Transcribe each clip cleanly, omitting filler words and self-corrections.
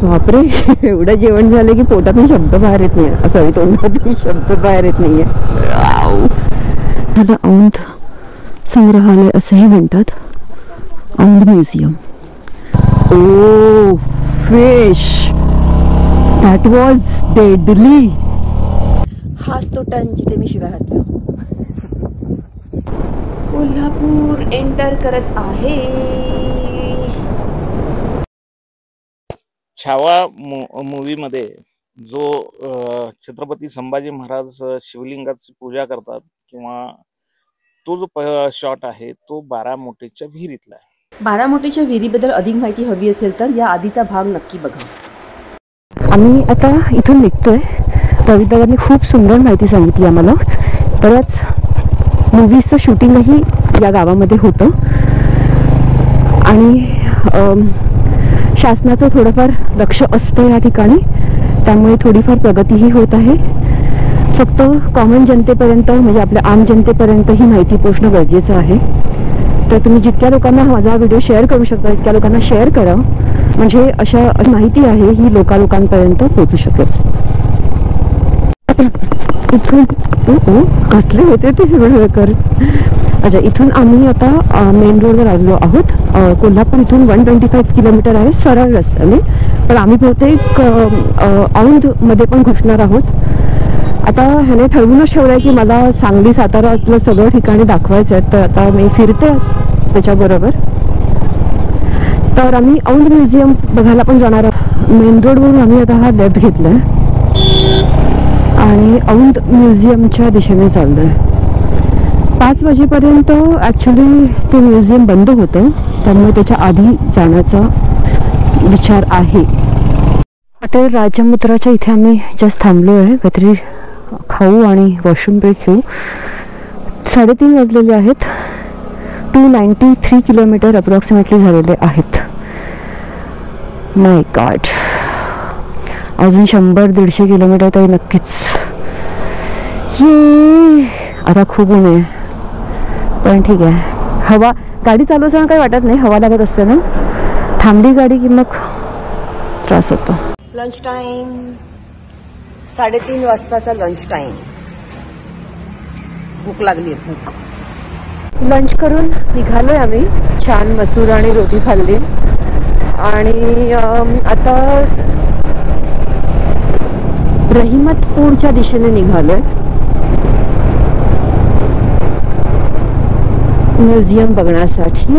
बापरे, एवढं जेवण झालं की पोटातून शब्द बाहेर येत नाही, सॉरी तोंडातून शब्द बाहेर येत नाहीये. त्याला औंध संग्रहालय असंही म्हणतात, Aundh museum. Oh fish, that was deadly. हाच तो टन जिथे मी शिव्या घातल्या. कोल्हापूर एंटर करत आहे. छावा मूवी मध्ये जो छत्रपती संभाजी महाराज शिवलिंगाची पूजा करतात किंवा तो जो शॉट आहे तो बारामोटेच्या विहिरीतला आहे. बारामोटेच्या विहिरीबद्दल अधिक माहिती हवी असेल तर या आधीचा भाग नक्की बघा. आम्ही आता इथून निघतोय. रविदादांनी खूप सुंदर माहिती सांगितली आम्हाला. बऱ्याच मूवीजचं शूटिंगही या गावामध्ये होतं आणि शासनाचं थोडंफार लक्ष असतं या ठिकाणी, त्यामुळे थोडीफार प्रगतीही होत आहे. फक्त कॉमन जनतेपर्यंत म्हणजे आपल्या आम जनतेपर्यंत ही माहिती पोहोचणं गरजेचं आहे. तर तुम्ही जितक्या लोकांना माझा व्हिडिओ शेअर करू शकता तितक्या लोकांना शेअर करा, म्हणजे अशा माहिती आहे ही लोकांपर्यंत पोहोचू शकेल. इथून कसले होते ते शिवळकर. अच्छा, इथून आम्ही आता मेन रोडवर आलेलो आहोत. कोल्हापूर इथून 125 किलोमीटर आहे सरळ रस्त्याने, पण आम्ही बहुतेक औंधमध्ये पण घुसणार आहोत. आता ह्याने ठरवूनच ठेवलं आहे की मला सांगली सातारातलं सगळं ठिकाणी दाखवायचं आहे, तर आता मी फिरते त्याच्याबरोबर. तर आम्ही औंध म्युझियम बघायला पण जाणार आहोत. मेन रोडवरून आम्ही आता हा लेफ्ट घेतला आहे आणि औंध म्युझियमच्या दिशेने चाललो आहे. 5 वाजेपर्यंत ॲक्च्युली ते म्युझियम बंद होतं, त्यामुळे त्याच्या आधी जाण्याचा विचार आहे. हॉटेल राजमुद्राच्या इथे आम्ही जस्ट थांबलो आहे. काहीतरी खाऊ आणि वॉशरूम ब्रेक घेऊ. 3:30 वाजलेले आहेत. 293 किलोमीटर अप्रॉक्सिमेटली झालेले आहेत. माय गॉड, अजून 100-150 किलोमीटर तरी नक्कीच. ये आता खूप ऊन आहे, पण ठीक आहे. हवा, गाडी चालू असताना काही वाटत नाही, हवा लागत असते ना. थांबली गाडी की मग त्रास होतो. लंच टाइम, 3:30 वाजताचा लंच टाइम. भूक लागली आहे, भूक. लंच करून निघालोय आम्ही. छान मसूर आणि रोटी खाल्ली आणि आता रहिमतपूरच्या दिशेने निघालोय म्युझियम बघण्यासाठी.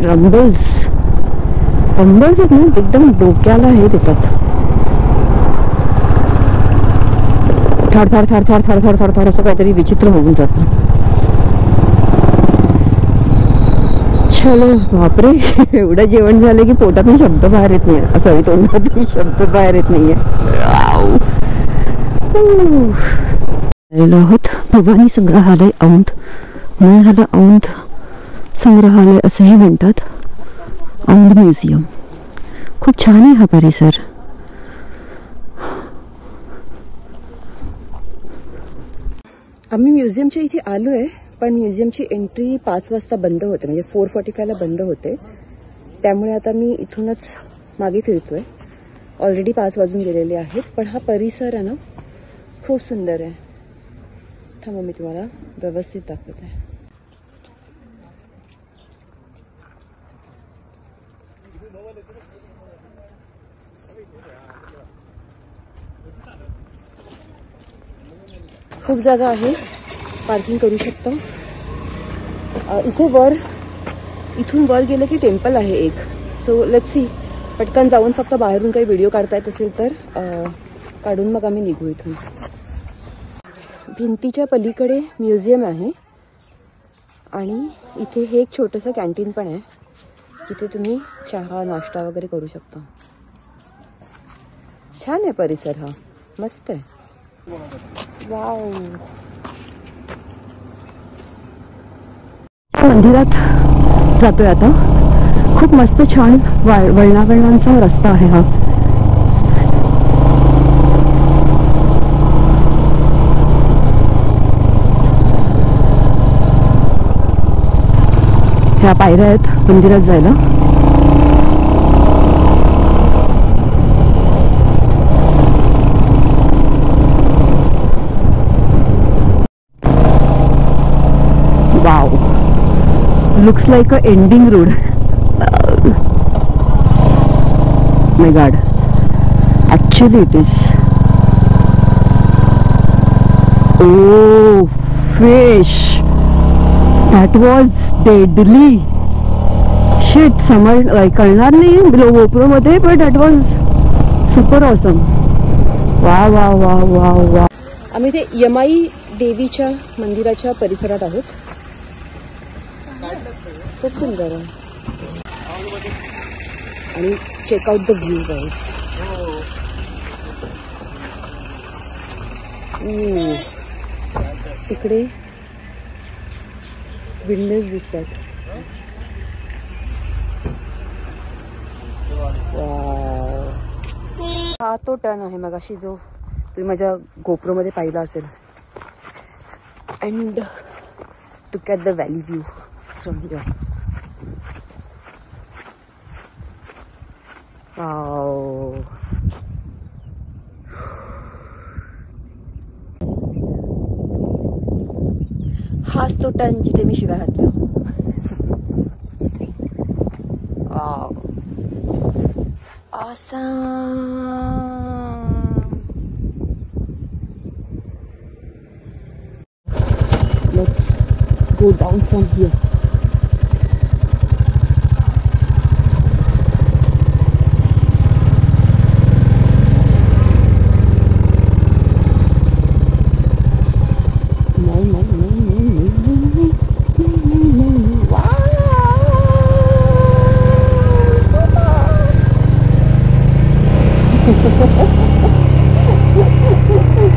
रंबल्स आहेत ना, एकदम डोक्याला हे देतात. थर थर थर थर थर थर थर थर असं काहीतरी विचित्र होऊन जातं. चलो, बापरे, एवढं जेवण झालं की पोटातून शब्द बाहेर येत नाही, सॉरी तोंडातून शब्द बाहेर येत नाहीये. आहोत भवानी संग्रहालय औंध. म्हणून ह्याला औंध संग्रहालय असंही म्हणतात, औंध म्युझियम. खूप छान आहे हा परिसर. आम्ही म्युझियमच्या इथे आलो आहे, पण म्युझियमची एंट्री 5 वाजता बंद होते, म्हणजे 4:45ला बंद होते. त्यामुळे आता मी इथूनच मागे फिरतोय. ऑलरेडी 5 वाजून गेलेले आहेत, पण हा परिसर आहे ना खूप सुंदर आहे. थांबा, मी तुम्हाला व्यवस्थित दाखवते. खूप जागा आहे, पार्किंग करू शकता. इथून वर गेलं की टेम्पल आहे एक. सो लेट्स सी, पटकन जाऊन फक्त बाहेरून काही व्हिडिओ काढता येत असेल तर काढून मग आम्ही निघू इथून. भिंतीच्या पलीकडे म्युझियम आहे आणि इथे हे एक छोटंसं कॅन्टीन पण आहे, जिथे तुम्ही चहा नाश्ता वगैरे करू शकता. छान आहे परिसर हा, मस्त आहे. वाव. मंदिरात जातोय आता. खूप मस्त छान वळणावळणांचा रस्ता आहे हा. ह्या पायऱ्या आहेत मंदिरात जायला. looks like a ending road. My God, actually it is. Oh, fish! That was deadly. Shit, कळणार नाही GoPro मध्ये, but that was super awesome. Wow wow wow wow wow. आम्ही ते यमाई देवीच्या मंदिराच्या परिसरात आहोत. खूप सुंदर आहे आणि चेकआउट द व्ह्यू गाईज. तिकडे विंडोज दिसतात. हा तो टर्न आहे मगाशी जो तुम्ही माझ्या GoPro मध्ये पाहिला असेल. And look at the valley view from here. हाच तो टर्न जिथे मी शिव्या घातल्या. Awesome. Let's go down from here.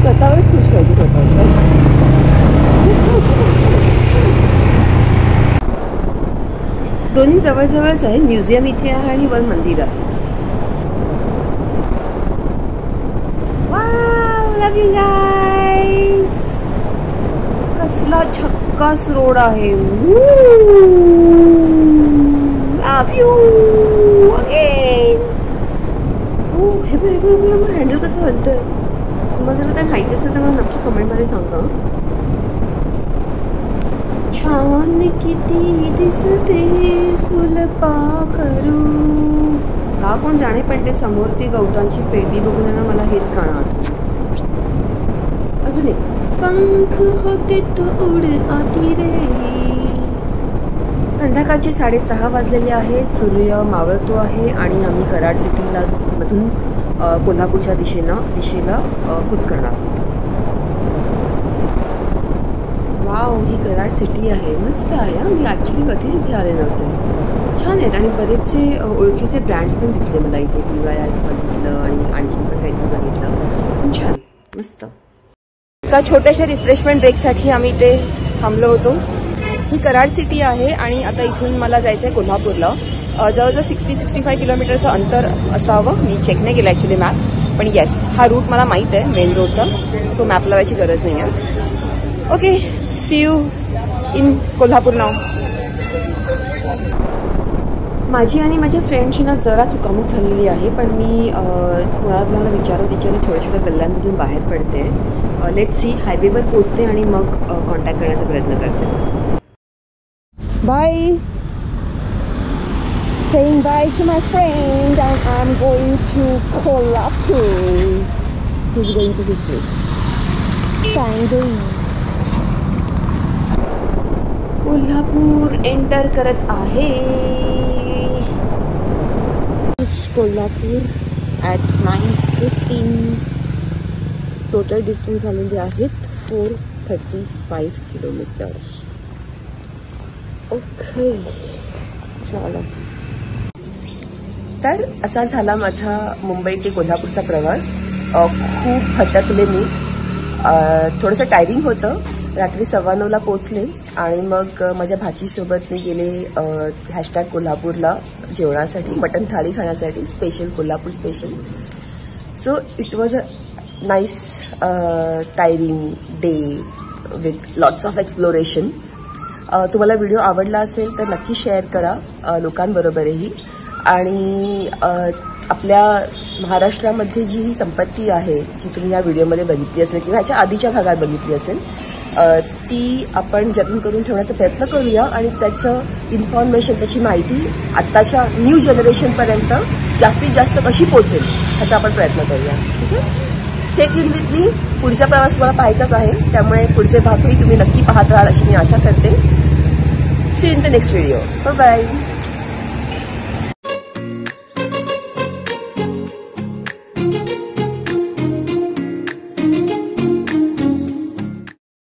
स्वतःवर खुश व्हायची स्वतः. दोन्ही जवळजवळच आहे. म्युझियम इथे आहे आणि वर मंदिर आहे. Wow, love you guys. कसला झक्कास रोड आहे. लव यू अगेन. हे हँडल कसं हलतंय. तुम्हाला जर काही माहिती असेल तर मला नक्की कमेंटमध्ये सांगा. छान किती दिसते फुलपाखरू. का कोण जाणे पण ते समोर ती गवतांची पेंडी बघून ना मला हेच गाणं आठवतं. अजून एक पंख होते तो उड आती रे. संध्याकाळचे 6:30 वाजलेले आहेत. सूर्य मावळतो आहे आणि आम्ही कराड सिटीला मधून कोल्हापूरच्या दिशेला कूच करणार आहोत. वाव, ही कराड सिटी आहे. मस्त आहे. मी ॲक्च्युली कधीच इथे आले नव्हते. छान आहेत आणि बरेचसे ओळखीचे ब्रँड्स पण दिसले मला इथे. DIY बघितलं आणि आणखी पण काहीतरी बघितलं. पण छान, मस्त. एका छोट्याशा रिफ्रेशमेंट ब्रेकसाठी आम्ही इथे थांबलो होतो. ही कराड सिटी आहे आणि आता इथून मला जायचं आहे कोल्हापूरला. जवळजवळ 60-65 किलोमीटरचं अंतर असावं. मी चेक नाही केलं ॲक्च्युली मॅप, पण येस, हा रूट मला माहीत आहे मेन रोडचा. सो मॅप लावायची गरज नाही आहे. Okay, see you in Kolhapur नाव. माझी आणि माझ्या फ्रेंडची ना जरा चुकामुक झालेली आहे, पण मी कुणाला विचारून छोट्या छोट्या गल्ल्यांमधून बाहेर पडते. लेट सी, हायवेवर पोचते आणि मग कॉन्टॅक्ट करण्याचा प्रयत्न करते. Bye. Saying bye to my friend and I'm going to Kolhapur. He's going to this place. Sangui. Kolhapur enter करत आहे. कोल्हापूर ॲट 9:15. टोटल डिस्टन्स झालेले आहेत 435 किलोमीटर. ओके, चला. तर असा झाला माझा मुंबई ते कोल्हापूरचा प्रवास. खूप भटकले मी. थोडंसं टायरिंग होतं. रात्री 9:15ला पोचले आणि मग माझ्या भाचीसोबत मी गेले #कोल्हापूरला जेवणासाठी, मटन थाळी खाण्यासाठी. Special Kolhapur special. So it was a nice tiring day with lots of exploration. तुम्हाला व्हिडिओ आवडला असेल तर नक्की शेअर करा लोकांबरोबरही. आणि आपल्या महाराष्ट्रामध्ये जी ही संपत्ती आहे जी तुम्ही या व्हिडिओमध्ये बघितली असेल किंवा ह्याच्या आधीच्या भागात बघितली असेल ती आपण जतन करून ठेवण्याचा प्रयत्न करूया आणि त्याचं इन्फॉर्मेशन, त्याची माहिती आत्ताच्या न्यू जनरेशनपर्यंत जास्तीत जास्त कशी पोहोचेल ह्याचा आपण प्रयत्न करूया. ठीक आहे. Stay tune with me. पुढचा प्रवास मला पाहायचाच आहे, त्यामुळे पुढचे भागही तुम्ही नक्की पाहत राहाल अशी मी आशा करते. See in the next video. Bye bye.